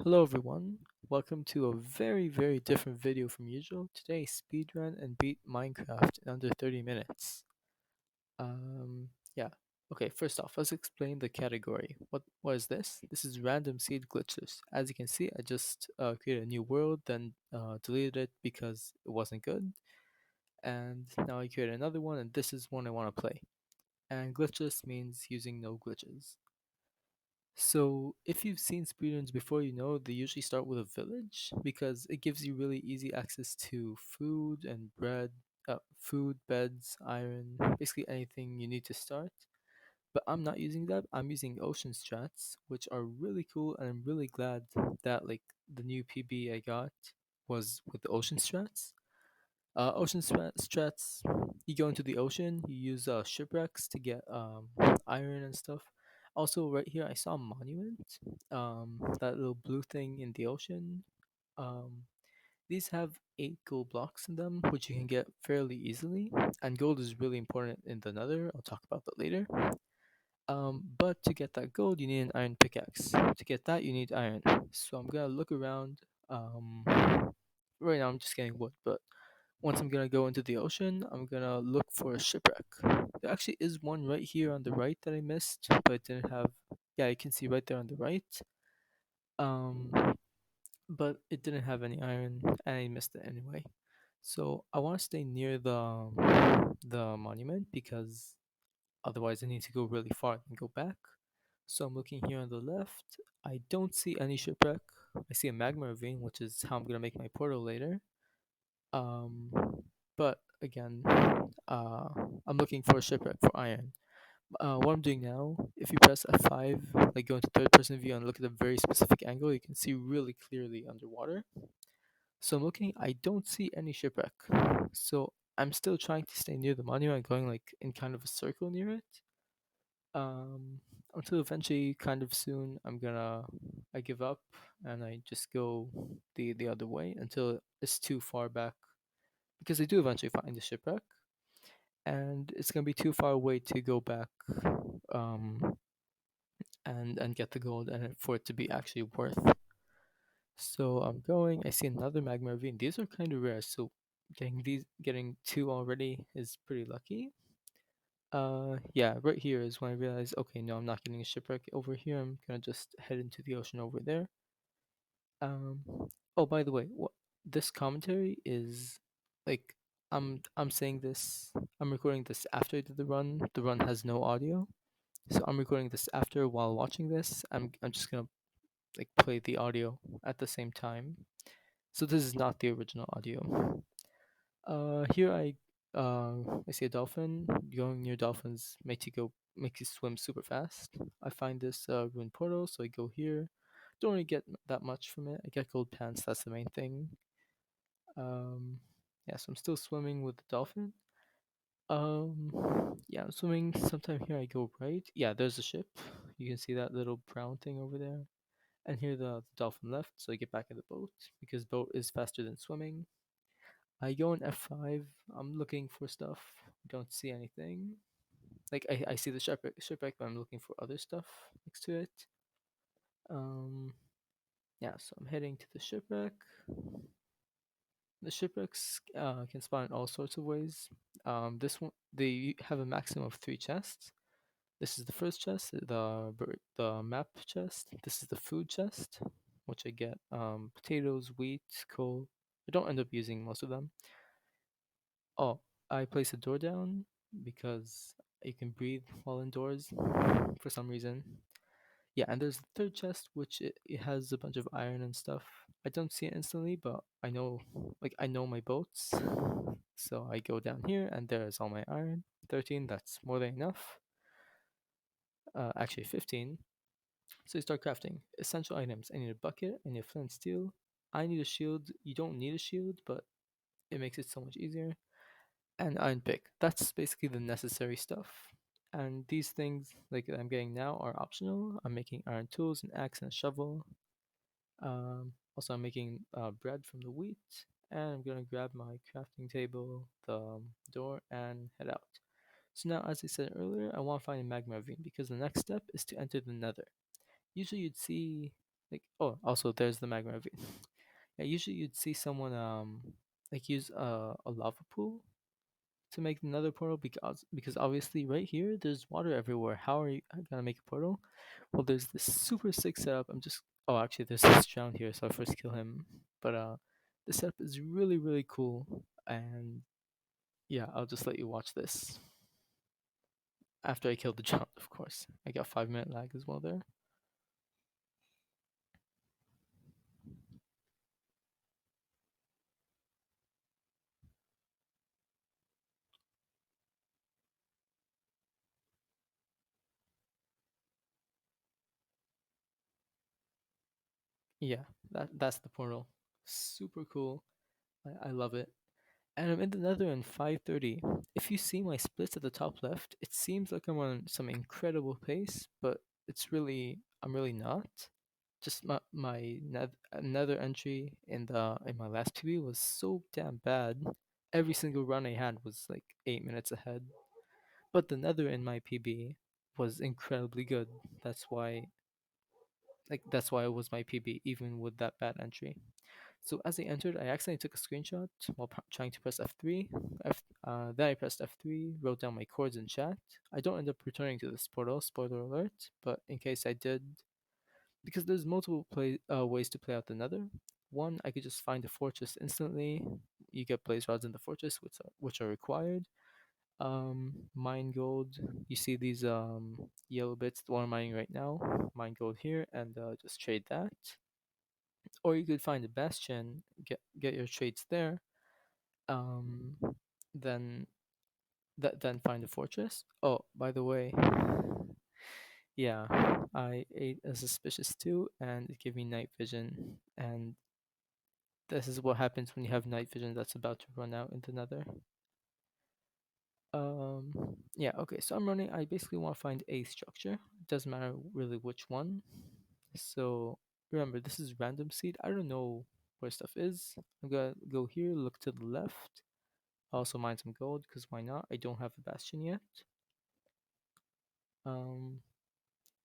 Hello everyone, welcome to a very different video from usual. Today, speedrun and beat Minecraft in under 30 minutes. Yeah. Okay, first off, let's explain the category. What is this? This is random seed glitches. As you can see, I just created a new world, then deleted it because it wasn't good. And now I created another one, and this is one I want to play. And glitchless means using no glitches. So, if you've seen speedruns before, you know they usually start with a village because it gives you really easy access to food and bread, food, beds, iron, basically anything you need to start. But I'm not using that. I'm using ocean strats, which are really cool, and I'm really glad that the new PB I got was with the ocean strats. Strats, you go into the ocean, you use shipwrecks to get iron and stuff. Also, right here, I saw a monument, that little blue thing in the ocean. Um, these have 8 gold blocks in them, which you can get fairly easily, and gold is really important in the nether. I'll talk about that later. But to get that gold, you need an iron pickaxe. To get that, you need iron. So I'm gonna look around. Right now I'm just getting wood, but once I'm gonna go into the ocean, I'm gonna look for a shipwreck. There actually is one right here on the right that I missed, but it didn't have. Yeah, you can see right there on the right. Um, but it didn't have any iron, and I missed it anyway. So I want to stay near the monument because otherwise I need to go really far and go back. So I'm looking here on the left. I don't see any shipwreck. I see a magma ravine, which is how I'm gonna make my portal later. Um, but again, I'm looking for a shipwreck for iron. What I'm doing now, if you press F5, like go into third person view and look at a very specific angle, you can see really clearly underwater. So I'm looking, I don't see any shipwreck. So I'm still trying to stay near the monument, going like in kind of a circle near it. Um, until eventually, kind of soon, I give up and I just go the other way until it's too far back because I do eventually find the shipwreck, and it's gonna be too far away to go back, um, and get the gold and for it to be actually worth. So I'm going. I see another magma ravine. These are kind of rare, so getting two already is pretty lucky. Yeah, right here is when I realized, okay, no, I'm not getting a shipwreck over here. I'm gonna just head into the ocean over there. Um, oh, by the way, this commentary is like I'm saying this. I'm recording this after I did the run. The run has no audio, so I'm recording this after while watching this. I'm just gonna like play the audio at the same time. So this is not the original audio. Here I see a dolphin. Going near dolphins makes you swim super fast. I find this ruined portal, so I go here. Don't really get that much from it. I get gold pants. That's the main thing. Um, yeah, so I'm still swimming with the dolphin. Yeah, I'm swimming. Sometime here I go right. Yeah, there's a ship. You can see that little brown thing over there. And here the dolphin left, so I get back in the boat because boat is faster than swimming. I go in F5. I'm looking for stuff. Don't see anything. Like I see the shipwreck, but I'm looking for other stuff next to it. Um, yeah, so I'm heading to the shipwreck. The shipwrecks can spawn in all sorts of ways. This one they have a maximum of 3 chests. This is the first chest, the map chest. This is the food chest, which I get potatoes, wheat, coal. I don't end up using most of them. Oh, I place a door down because you can breathe while indoors for some reason. Yeah, and there's the third chest, which it has a bunch of iron and stuff. I don't see it instantly, but I know my boats. So I go down here, and there's all my iron. 13, that's more than enough. Actually, 15. So you start crafting. Essential items. I need a bucket, I need a flint and steel. I need a shield. You don't need a shield, but it makes it so much easier. And iron pick. That's basically the necessary stuff. And these things, like I'm getting now, are optional. I'm making iron tools, an axe, and a shovel. Also, I'm making bread from the wheat, and I'm gonna grab my crafting table, the door, and head out. So now, as I said earlier, I want to find a magma ravine because the next step is to enter the nether. Usually, you'd see Like, oh, also there's the magma ravine. Yeah, usually you'd see someone like use a lava pool to make another portal because obviously right here there's water everywhere. How are you gonna make a portal? Well, there's this super sick setup. I'm just oh actually there's this drown here, so I first kill him. But the setup is really cool, and yeah, I'll just let you watch this after I kill the drown. Of course, I got 5 minute lag as well there. Yeah, that's the portal. Super cool. I love it. And I'm in the Nether in 5:30. If you see my splits at the top left, it seems like I'm on some incredible pace, but I'm really not. Just my Nether entry in my last PB was so damn bad. Every single run I had was like 8 minutes ahead. But the Nether in my PB was incredibly good. That's why that's why it was my PB even with that bad entry. So as I entered, I accidentally took a screenshot while trying to press F3. Then I pressed F3, wrote down my codes in chat. I don't end up returning to this portal, spoiler alert, but in case I did, because there's multiple ways to play out the Nether. One, I could just find a fortress instantly. You get blaze rods in the fortress, which are required. Mine gold. You see these yellow bits, the one I'm mining right now. Mine gold here, and just trade that. Or you could find a bastion, get your trades there, um, then then find a fortress. Oh, by the way, yeah, I ate a suspicious stew and it gave me night vision, and this is what happens when you have night vision that's about to run out into Nether. Yeah, okay, so I'm running. I basically want to find a structure. It doesn't matter really which one. So remember, this is random seed. I don't know where stuff is. I'm gonna go here, look to the left. Also mine some gold, because why not? I don't have a bastion yet. Um,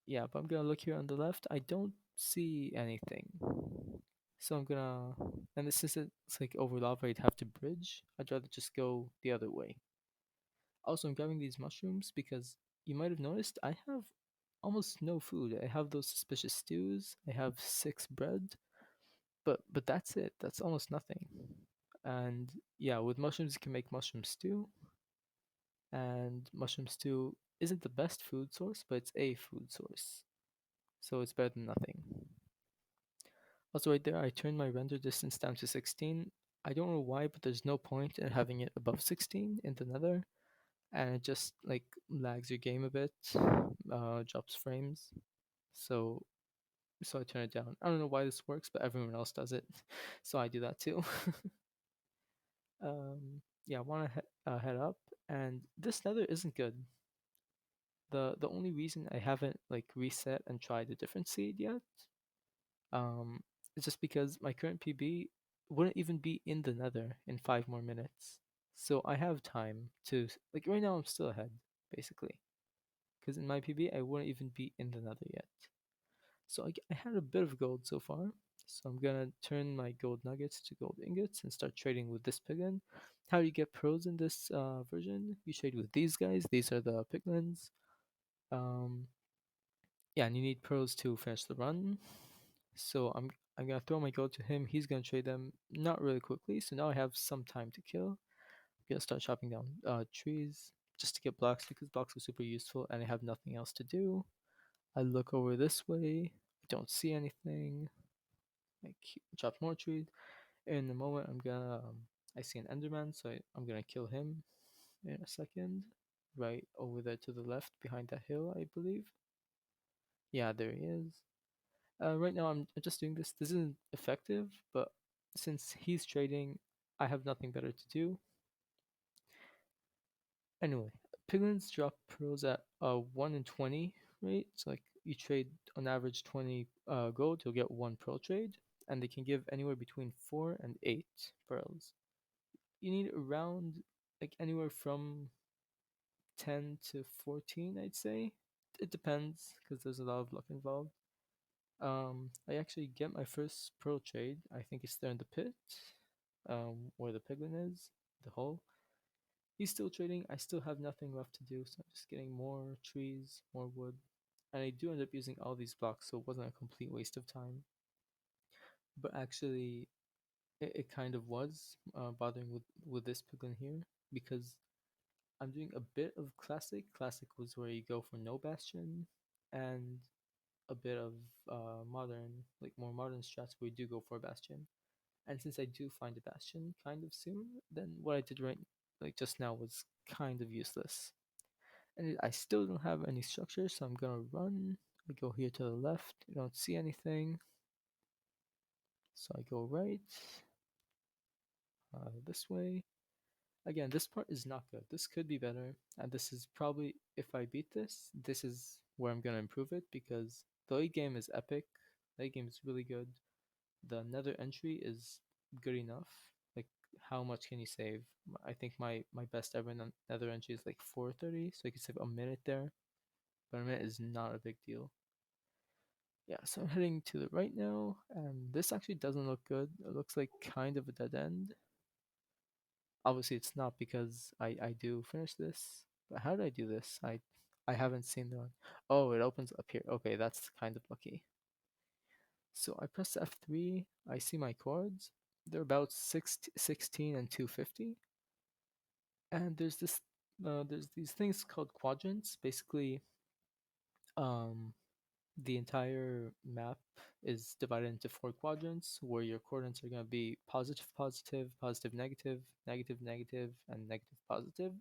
yeah, but I'm gonna look here on the left. I don't see anything. So I'm gonna, and since it's like over lava, I'd have to bridge. I'd rather just go the other way. Also, I'm grabbing these mushrooms because you might have noticed I have almost no food. I have those suspicious stews. I have 6 bread, but that's it. That's almost nothing. And yeah, with mushrooms you can make mushroom stew, and mushroom stew isn't the best food source, but it's a food source, so it's better than nothing. Also, right there, I turned my render distance down to 16. I don't know why, but there's no point in having it above 16 in the Nether, and it just like lags your game a bit, drops frames. So I turn it down. I don't know why this works, but everyone else does it, so I do that too. Yeah, I want to head up, and this Nether isn't good. The only reason I haven't like reset and tried a different seed yet, um, is just because my current PB wouldn't even be in the Nether in 5 more minutes. So I have time to like right now I'm still ahead basically, because in my PB I wouldn't even be in the Nether yet. So I had a bit of gold so far. So I'm gonna turn my gold nuggets to gold ingots and start trading with this piglin. How do you get pros in this version? You trade with these guys. These are the piglins. Um, yeah, and you need pros to finish the run. So I'm gonna throw my gold to him. He's gonna trade them not really quickly. So now I have some time to kill. I'm gonna start chopping down trees just to get blocks because blocks are super useful, and I have nothing else to do. I look over this way. I don't see anything. I chop more trees. In a moment, I see an Enderman, so I'm gonna kill him in a second. Right over there to the left, behind that hill, I believe. Yeah, there he is. Right now, I'm just doing this. This isn't effective, but since he's trading, I have nothing better to do. Anyway, piglins drop pearls at 1 in 20 rate. So like you trade on average 20 gold, you'll get 1 pearl trade, and they can give anywhere between 4 and 8 pearls. You need around like anywhere from 10 to 14, I'd say. It depends because there's a lot of luck involved. I actually get my first pearl trade. I think it's there in the pit, where the piglin is, the hole. He's still trading. I still have nothing left to do, so I'm just getting more trees, more wood. And I do end up using all these blocks, so it wasn't a complete waste of time. But actually, it kind of was bothering with this piglin here because I'm doing a bit of classic. Classic was where you go for no bastion, and a bit of modern, like more modern strats where you do go for a bastion. And since I do find a bastion kind of soon, then what I did right like just now was kind of useless. And I still don't have any structure, so I'm gonna run. I go here to the left, I don't see anything. So I go right, this way. Again, this part is not good. This could be better, and this is probably, if I beat this, this is where I'm gonna improve it because the late game is epic. Late game is really good. The nether entry is good enough. Like, how much can you save? I think my best ever nether entry is like 430, so you can save a minute there. But a minute is not a big deal. Yeah, so I'm heading to the right now, and this actually doesn't look good. It looks like kind of a dead end. Obviously, it's not because I do finish this. But how did I do this? I haven't seen the one. Oh, it opens up here. Okay, that's kind of lucky. So I press F3. I see my chords. They're about 16 and 250. And there's these things called quadrants. Basically, um, the entire map is divided into four quadrants where your coordinates are going to be positive, positive, positive, negative, negative, negative, and negative, positive.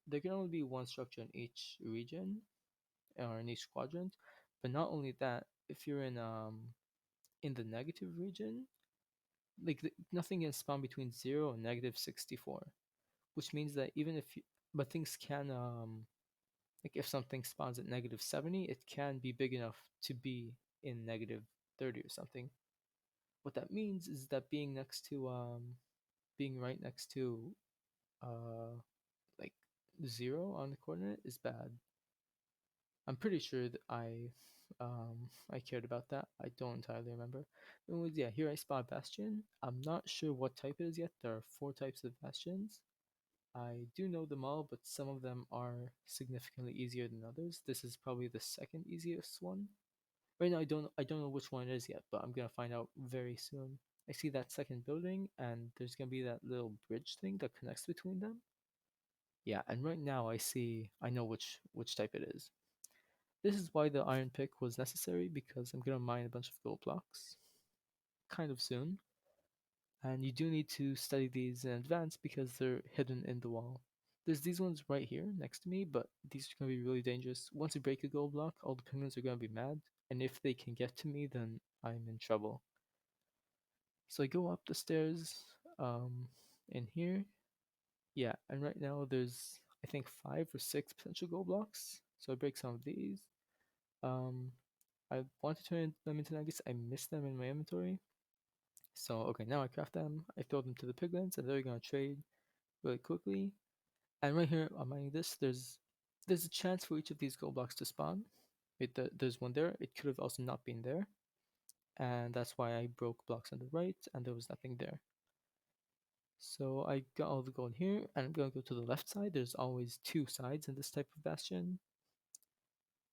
There can only be one structure in each region or in each quadrant, but not only that, if you're in the negative region, like nothing can spawn between 0 and negative 64, which means that even if you, but things can like if something spawns at negative 70, it can be big enough to be in negative 30 or something. What that means is that being right next to uh like 0 on the coordinate is bad. I'm pretty sure that I cared about that. I don't entirely remember. Anyways, yeah, here I spot Bastion. I'm not sure what type it is yet. There are 4 types of Bastions. I do know them all, but some of them are significantly easier than others. This is probably the second easiest one. Right now I don't know which one it is yet, but I'm gonna find out very soon. I see that second building and there's gonna be that little bridge thing that connects between them. Yeah, and right now I know which type it is. This is why the iron pick was necessary because I'm gonna mine a bunch of gold blocks kind of soon. And you do need to study these in advance because they're hidden in the wall. There's these ones right here next to me, but these are gonna be really dangerous. Once you break a gold block, all the penguins are gonna be mad, and if they can get to me, then I'm in trouble. So I go up the stairs, in here. Yeah, and right now there's I think 5 or 6 potential gold blocks. So I break some of these. Um, I want to turn them into nuggets. I missed them in my inventory. So okay, now I craft them. I throw them to the piglins, and they're gonna trade really quickly. And right here, I'm mining this. There's a chance for each of these gold blocks to spawn. There's one there. It could have also not been there, and that's why I broke blocks on the right, and there was nothing there. So I got all the gold here, and I'm gonna go to the left side. There's always 2 sides in this type of bastion.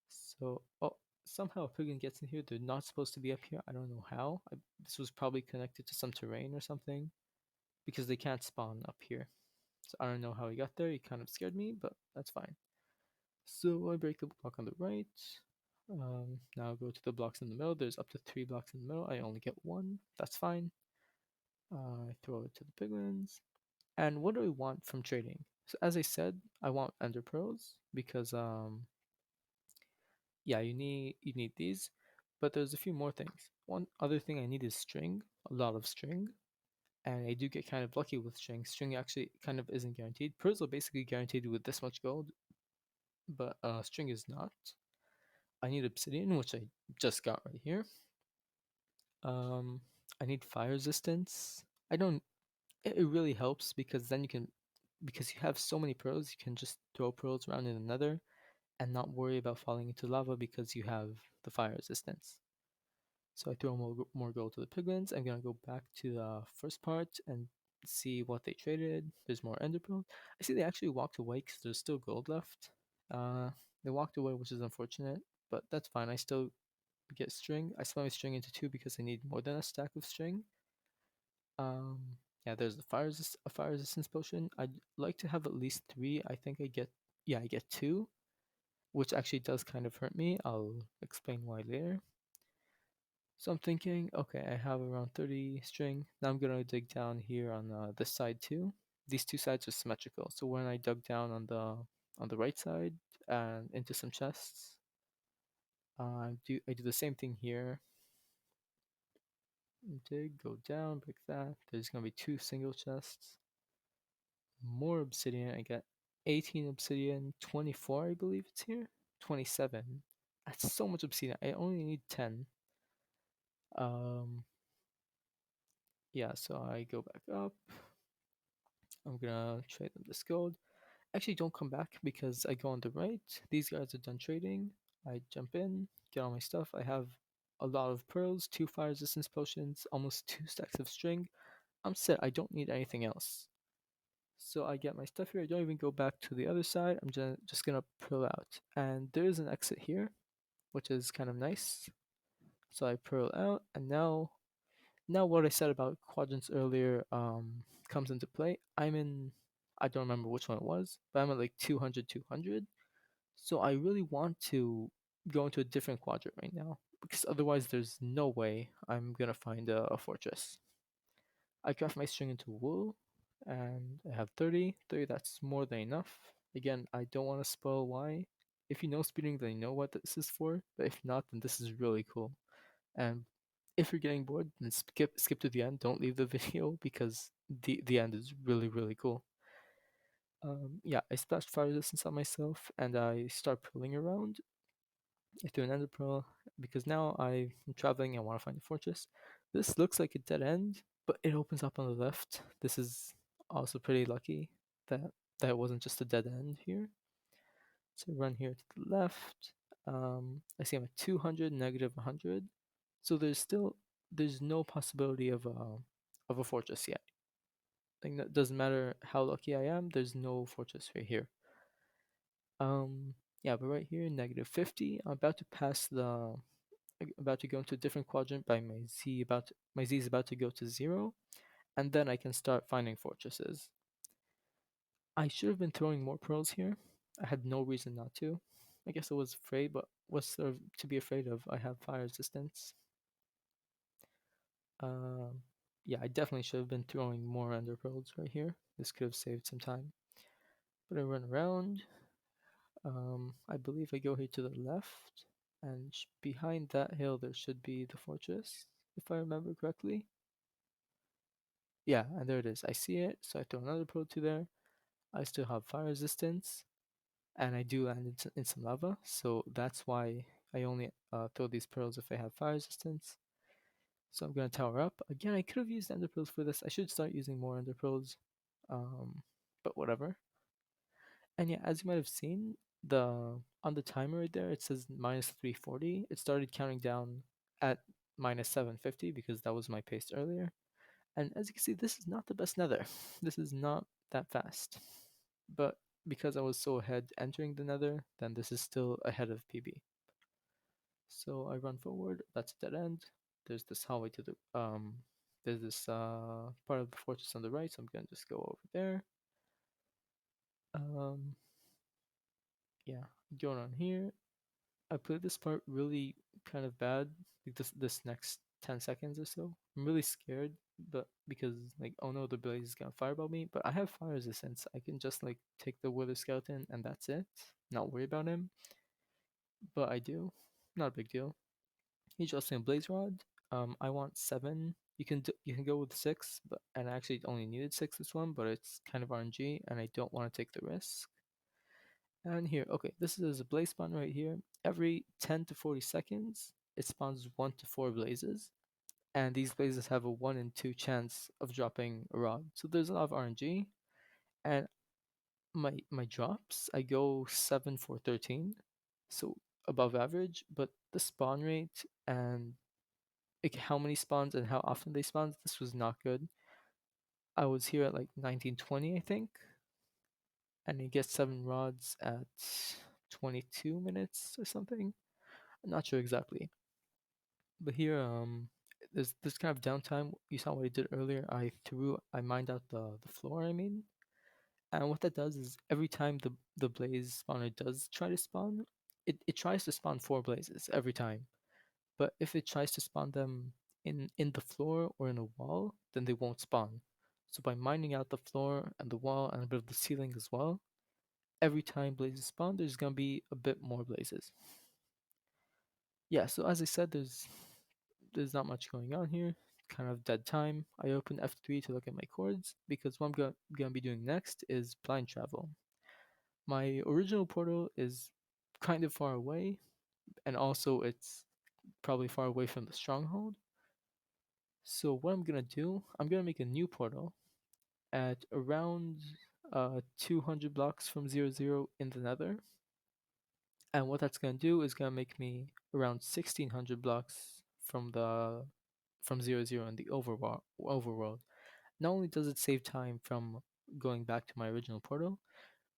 So, oh, somehow a piglin gets in here. They're not supposed to be up here. I don't know how. This was probably connected to some terrain or something, because they can't spawn up here. So I don't know how he got there. He kind of scared me, but that's fine. So I break the block on the right. Now go to the blocks in the middle. There's up to 3 blocks in the middle. I only get 1. That's fine. I throw it to the piglins. And what do I want from trading? So as I said, I want ender pearls because yeah, you need these, but there's a few more things. One other thing I need is string, a lot of string, and I do get kind of lucky with string. String actually kind of isn't guaranteed. Pearls are basically guaranteed with this much gold, but string is not. I need obsidian, which I just got right here. Um, I need fire resistance. I don't. It really helps because then because you have so many pearls, you can just throw pearls around in another and not worry about falling into lava because you have the fire resistance. So I throw more gold to the piglins. I'm gonna go back to the first part and see what they traded. There's more ender pearls. I see they actually walked away because there's still gold left. Uh, they walked away, which is unfortunate, but that's fine. I still get string. I split my string into two because I need more than a stack of string. Um, yeah, there's the a fire resistance potion. I'd like to have at least three. I think I get two, which actually does kind of hurt me. I'll explain why later. So I'm thinking, okay, I have around 30 string. Now I'm gonna dig down here on this side too. These two sides are symmetrical. So when I dug down on the right side and into some chests, I do the same thing here. Dig, go down, break that. There's gonna be two single chests. More obsidian. I got 18 obsidian, 24 I believe it's here. 27. That's so much obsidian. I only need 10. Um, yeah, so I go back up. I'm gonna trade them this gold. Actually, don't come back because I go on the right. These guys are done trading. I jump in, get all my stuff. I have a lot of pearls, two fire resistance potions, almost two stacks of string. I'm set. I don't need anything else. So I get my stuff here. I don't even go back to the other side. I'm just gonna pearl out. And there is an exit here, which is kind of nice. So I pearl out, and now what I said about quadrants earlier comes into play. I don't remember which one it was, but I'm at like 200, 200. So I really want to go into a different quadrant right now because otherwise there's no way I'm gonna find a fortress. I craft my string into wool and I have 30. 30, that's more than enough. Again, I don't want to spoil why. If you know speeding, then you know what this is for. But if not, then this is really cool. And if you're getting bored, then skip to the end. Don't leave the video because the end is really cool. Yeah, I splashed fire resistance on myself and I start pulling around. I do an ender pearl because now I'm traveling. I want to find a fortress. This looks like a dead end, but it opens up on the left. This is also pretty lucky that that wasn't just a dead end here. So run here to the left. I see I'm at 200, negative 100. So there's no possibility of a fortress yet. Like that doesn't matter how lucky I am. There's no fortress right here. Yeah, but right here, negative 50. I'm about to pass about to go into a different quadrant by my z is about to go to 0, and then I can start finding fortresses. I should have been throwing more pearls here. I had no reason not to. I guess I was afraid, but what's there to be afraid of? I have fire resistance. Um, yeah, I definitely should have been throwing more ender pearls right here. This could have saved some time. But I run around. I believe I go here to the left, and behind that hill there should be the fortress, if I remember correctly. Yeah, and there it is. I see it, so I throw another pearl to there. I still have fire resistance, and I do land in some lava, so that's why I only throw these pearls if I have fire resistance. So I'm gonna tower up. Again, I could have used ender pearls for this. I should start using more ender pearls, but whatever. And yeah, as you might have seen, the on the timer right there, it says minus 340. It started counting down at minus 750 because that was my pace earlier. And as you can see, this is not the best nether. This is not that fast. But because I was so ahead entering the nether, then this is still ahead of PB. So I run forward, that's a dead end. There's this hallway to the there's this part of the fortress on the right, so I'm gonna just go over there. Um yeah, going on here. I played this part really kind of bad, like this next 10 seconds or so. I'm really scared, but because like oh no, the blaze is gonna fireball me. But I have fire resistance. I can just like take the wither skeleton and that's it. Not worry about him. But I do. Not a big deal. He's just in blaze rod. I want 7. You can go with 6, but and I actually only needed 6 this one, but it's kind of RNG, and I don't want to take the risk. And here, okay, this is a blaze spawn right here. Every 10 to 40 seconds, it spawns 1 to 4 blazes. And these blazes have a 1 in 2 chance of dropping a rod. So there's a lot of RNG. And my drops, I go 7 for 13. So above average, but the spawn rate and like how many spawns and how often they spawn. This was not good. I was here at like 1920, I think, and you get 7 rods at 22 minutes or something. I'm not sure exactly. But here, there's this kind of downtime. You saw what I did earlier. I mined out the floor, I mean. And what that does is every time the blaze spawner does try to spawn, it tries to spawn 4 blazes every time. But if it tries to spawn them in the floor or in a wall, then they won't spawn. So by mining out the floor and the wall and a bit of the ceiling as well, every time blazes spawn, there's gonna be a bit more blazes. Yeah, so as I said, there's not much going on here. Kind of dead time. I open F3 to look at my chords because what I'm gonna be doing next is blind travel. My original portal is kind of far away, and also it's probably far away from the stronghold. So what I'm gonna do, I'm gonna make a new portal at around 200 blocks from 00 in the nether. And what that's gonna do is gonna make me around 1600 blocks from 00 in the overworld. Not only does it save time from going back to my original portal,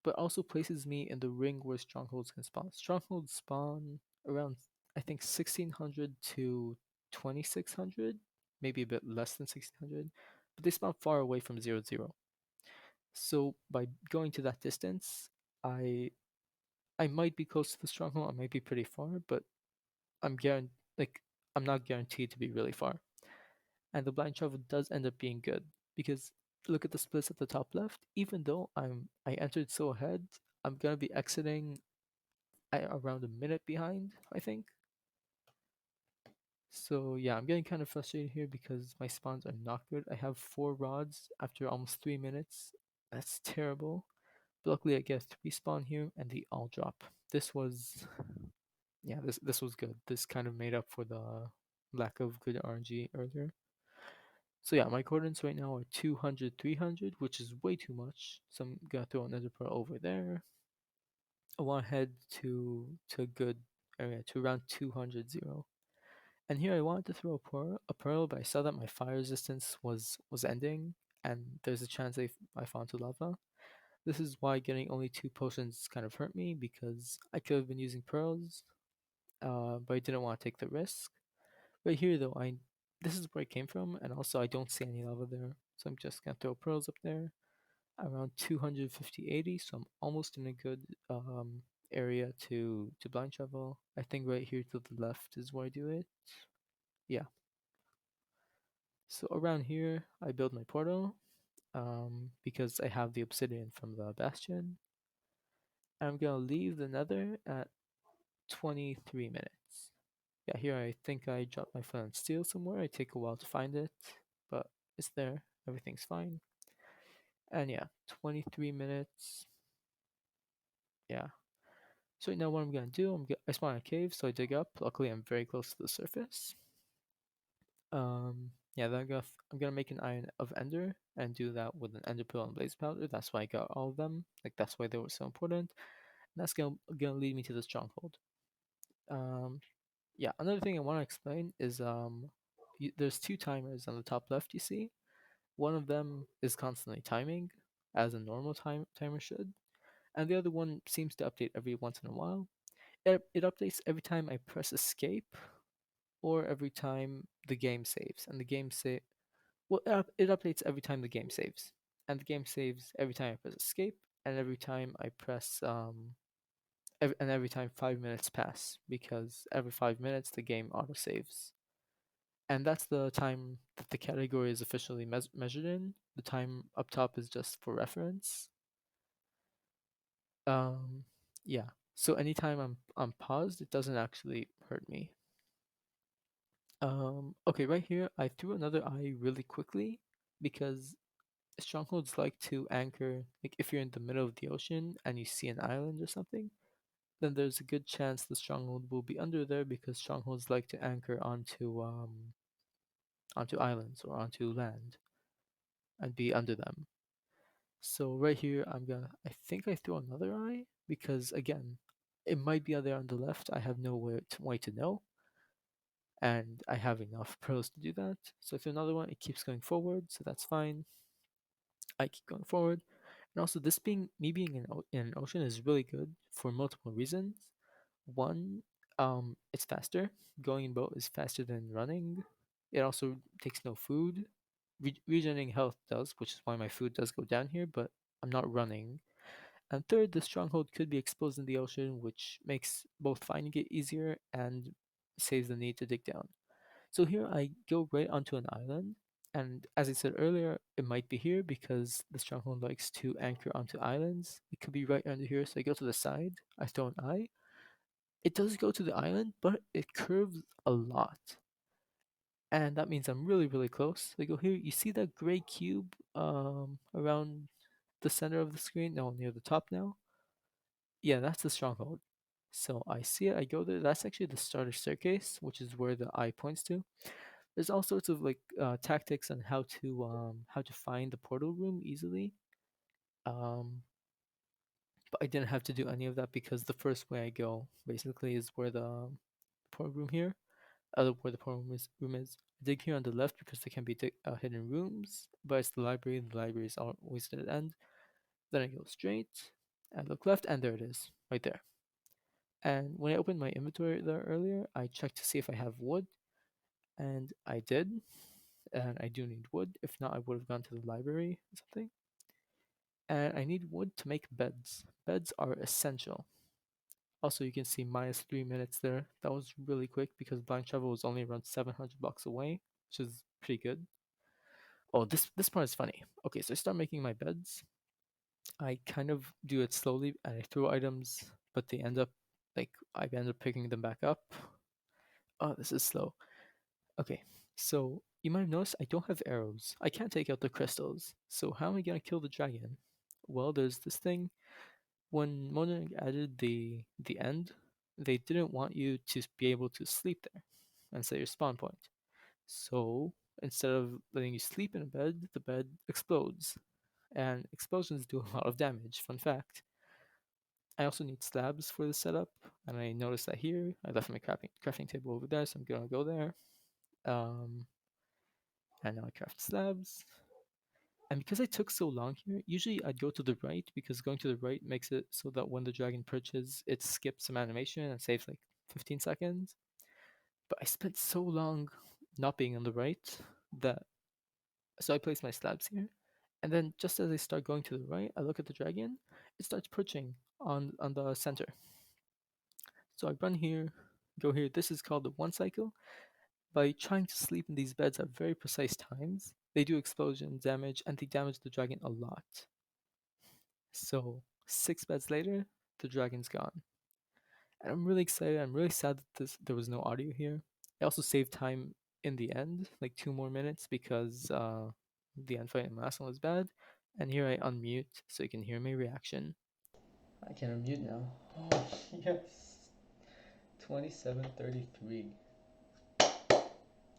but also places me in the ring where strongholds can spawn. Strongholds spawn around, I think, 1600 to 2600, maybe a bit less than 1600, but they spawn far away from 00. So by going to that distance, I I might be close to the stronghold, I might be pretty far, but I'm guaranteed, like, I'm not guaranteed to be really far. And the blind travel does end up being good because look at the splits at the top left. Even though I entered so ahead, I'm gonna be exiting around a minute behind, I think. So yeah, I'm getting kind of frustrated here because my spawns are not good. I have 4 rods after almost 3 minutes. That's terrible. But luckily I get 3 spawn here and they all drop. This was yeah, this was good. This kind of made up for the lack of good RNG earlier. So yeah, my coordinates right now are 200, 300, which is way too much. So I'm gonna throw another pearl over there. I want to head to a good area, to around 200, 0. And here I wanted to throw a pearl, but I saw that my fire resistance was ending, and there's a chance I fall into lava. This is why getting only 2 potions kind of hurt me, because I could have been using pearls, but I didn't want to take the risk. Right here though, this is where it came from, and also I don't see any lava there, so I'm just gonna throw pearls up there around 250, 80. So I'm almost in a good area to blind travel. I think right here to the left is where I do it. Yeah. So around here, I build my portal because I have the obsidian from the bastion. And I'm gonna leave the nether at 23 minutes. Yeah, here I think I dropped my flint and steel somewhere. It take a while to find it, but it's there. Everything's fine. And yeah, 23 minutes. Yeah. So now what I'm gonna do, I spawn a cave, so I dig up. Luckily, I'm very close to the surface. Yeah, then I'm gonna make an Iron of Ender and do that with an Ender Pearl and Blaze Powder. That's why I got all of them. Like that's why they were so important. And that's gonna lead me to the stronghold. Um, yeah. Another thing I want to explain is there's 2 timers on the top left. You see, one of them is constantly timing, as a normal timer should, and the other one seems to update every once in a while. It updates every time I press escape or every time the game saves. And the game save well, it updates every time the game saves. And the game saves every time I press escape and every time I press and every time 5 minutes pass, because every 5 minutes the game auto saves. And that's the time that the category is officially measured in. The time up top is just for reference. Um yeah. So anytime I'm paused, it doesn't actually hurt me. Okay, right here, I threw another eye really quickly because strongholds like to anchor, like if you're in the middle of the ocean and you see an island or something, then there's a good chance the stronghold will be under there because strongholds like to anchor onto islands or onto land and be under them. So right here, I think I threw another eye because again, it might be there on the left. I have no way to know. and I have enough pearls to do that. So if another one, it keeps going forward, so that's fine. I keep going forward. And also, this being me being in an ocean is really good for multiple reasons. One, it's faster. Going in boat is faster than running. It also takes no food. Regenerating health does, which is why my food does go down here, but I'm not running. And third, the stronghold could be exposed in the ocean, which makes both finding it easier and saves the need to dig down. So here I go right onto an island, and as I said earlier, it might be here because the stronghold likes to anchor onto islands. It could be right under here, so I go to the side, I throw an eye. It does go to the island, but it curves a lot. And that means I'm really, really close. So I go here, you see that gray cube around the center of the screen? No, near the top now? Yeah, that's the stronghold. So I see it, I go there. That's actually the starter staircase, which is where the eye points to. There's all sorts of like tactics on how to find the portal room easily. Um, but I didn't have to do any of that because the first way I go basically is where the portal room here, where the portal room is. I dig here on the left because there can be hidden rooms, but it's the library. The library is always at the end. Then I go straight, I look left, and there it is, right there. And when I opened my inventory there earlier, I checked to see if I have wood, and I did. And I do need wood. If not, I would have gone to the library or something. And I need wood to make beds. Beds are essential. Also, you can see -3 minutes there. That was really quick because blind travel was only around 700 bucks away, which is pretty good. Oh, this part is funny. Okay, so I start making my beds. I kind of do it slowly, and I throw items, but they end up I end up picking them back up. Oh, this is slow. Okay, so you might have noticed I don't have arrows. I can't take out the crystals. So how am I gonna kill the dragon? Well, there's this thing. When Monarch added the end, they didn't want you to be able to sleep there and set your spawn point. So instead of letting you sleep in a bed, the bed explodes. And explosions do a lot of damage, fun fact. I also need slabs for the setup, and I noticed that here. I left my crafting table over there, so I'm gonna go there. Um, and now I craft slabs. And because I took so long here, usually I'd go to the right because going to the right makes it so that when the dragon perches, it skips some animation and saves like 15 seconds. But I spent so long not being on the right that so I place my slabs here. And then just as I start going to the right, I look at the dragon, it starts perching on the center. So I run here, go here. This is called the one cycle. By trying to sleep in these beds at very precise times, they do explosion damage and they damage the dragon a lot. So 6 beds later, the dragon's gone. And I'm really excited. I'm really sad that there was no audio here. I also saved time in the end, like 2 more minutes, because the end fight in the last one was bad. And here I unmute so you can hear my reaction. I can unmute now. Oh, yes. 27:33.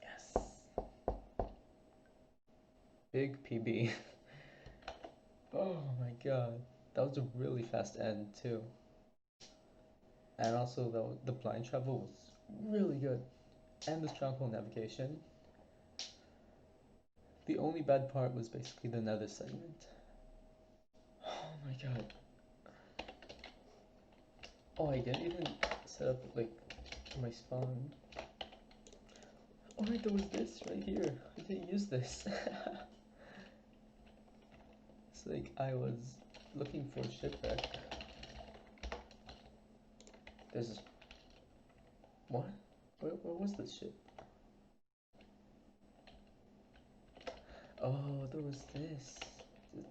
Yes. Big PB. Oh my god. That was a really fast end, too. And also, the blind travel was really good. And the stronghold navigation. The only bad part was basically the nether segment. Oh my god. Oh, I didn't even set up like my spawn. Oh right, there was this right here. I didn't use this. It's like I was looking for shipwreck. There's this. What? Where was this ship? Oh, there was this.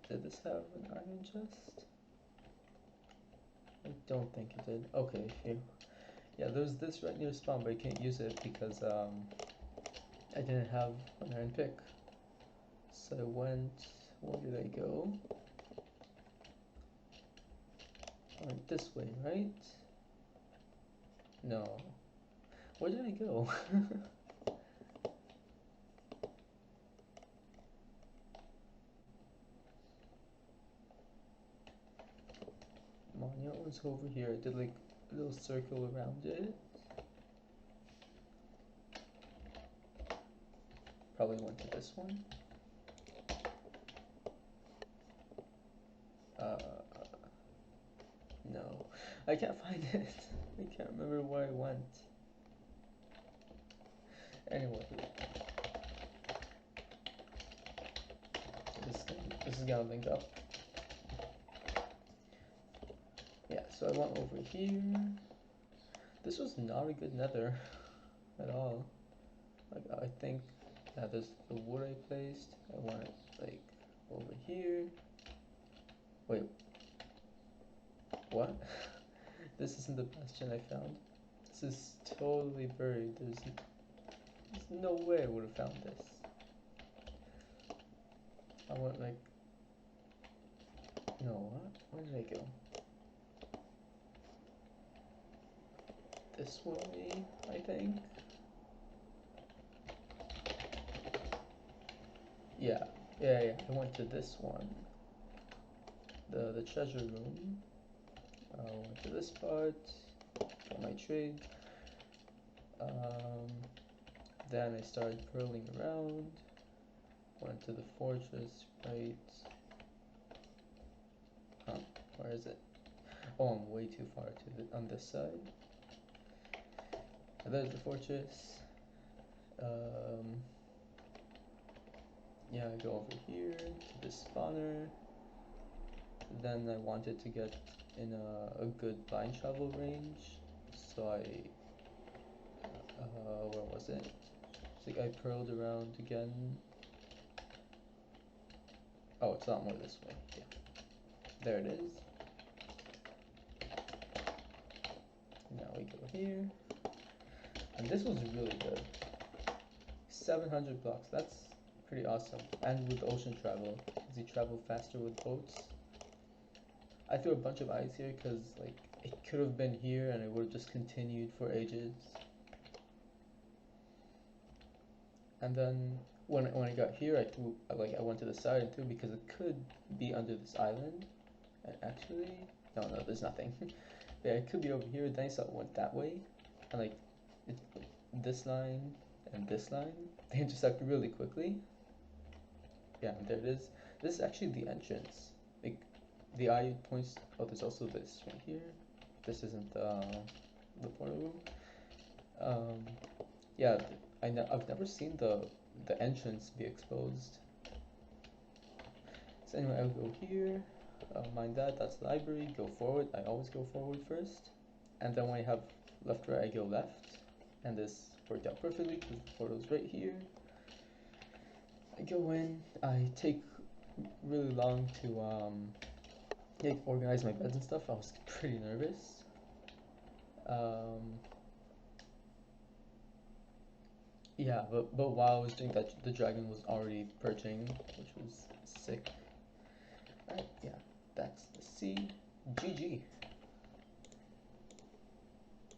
Did this have an iron chest? I don't think it did. Okay, here. Yeah, there's this right near spawn, but I can't use it because I didn't have an iron pick. So I went. Where did I go? I went this way, right? No. Where did I go? Monument was over here. I did like a little circle around it. probably went to this one. No, I can't find it. I can't remember where I went. Anyway, this is gonna link up. Yeah, so I went over here. This was not a good nether at all. Like, I think that is the wood I placed. I want it like over here. Wait, what? This isn't the bastion I found. This is totally buried. There's no way I would have found this. I went like, no, what? Where did I go? This way, I think. Yeah. I went to this one. The treasure room. I went to this part. Got my trade. Then I started curling around. Went to the fortress, right? Huh, where is it? Oh, I'm way too far on this side. There's the fortress. Yeah, I go over here to the spawner. Then I wanted to get in a good line travel range, so where was it? I think I curled around again. Oh, it's not more this way. Yeah, there it is. Now we go here, and this was really good. 700 blocks. That's pretty awesome. And with ocean travel, because you travel faster with boats. I threw a bunch of ice here because like it could have been here and it would have just continued for ages. And then when I got here, I went to the side and threw because it could be under this island. And actually, no, there's nothing. Yeah, it could be over here. Then I saw it went that way, and like this line and this line, they intersect really quickly. Yeah, there it is. This is actually the entrance. Like the eye points. Oh, there's also this right here. This isn't the portal room. Yeah, I've never seen the entrance be exposed. So anyway, I'll go here. Mind that, that's the library. Go forward. I always go forward first, and then when I have left, right, I go left. And this worked out perfectly because the portal's right here. I go in. I take really long to organize my beds and stuff. I was pretty nervous. Yeah, but while I was doing that, the dragon was already perching, which was sick. Alright, yeah, that's the sea.